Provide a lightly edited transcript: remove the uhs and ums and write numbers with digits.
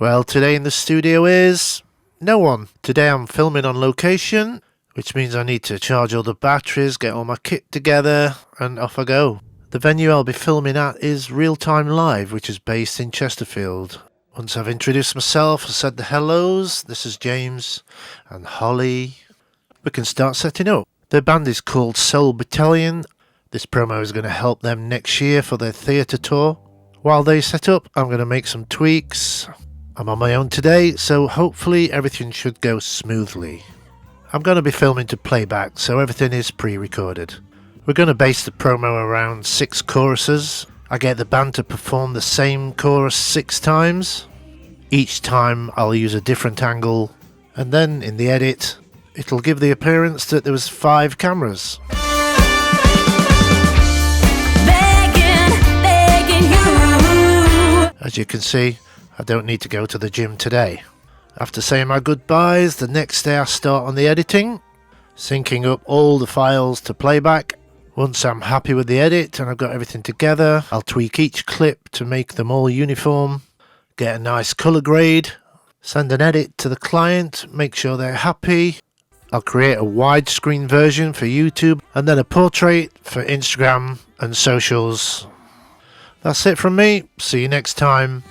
Well, today in the studio is no one. Today I'm filming on location, which means I need to charge all the batteries, get all my kit together, and off I go. The venue I'll be filming at is Real Time Live, which is based in Chesterfield. Once I've introduced myself and said the hellos, this is James and Holly, we can start setting up. The band is called Battalion. This promo is going to help them next year for their theatre tour. While they set up, I'm going to make some tweaks. I'm on my own today, so hopefully everything should go smoothly. I'm going to be filming to playback, so everything is pre-recorded. We're going to base the promo around 6 choruses. I get the band to perform the same chorus 6 times. Each time I'll use a different angle, and then in the edit, it'll give the appearance that there was 5 cameras. Begging you. As you can see, I don't need to go to the gym today. After saying my goodbyes, the next day I start on the editing, syncing up all the files to playback. Once I'm happy with the edit and I've got everything together, I'll tweak each clip to make them all uniform, get a nice colour grade, send an edit to the client, make sure they're happy. I'll create a widescreen version for YouTube and then a portrait for Instagram and socials. That's it from me. See you next time.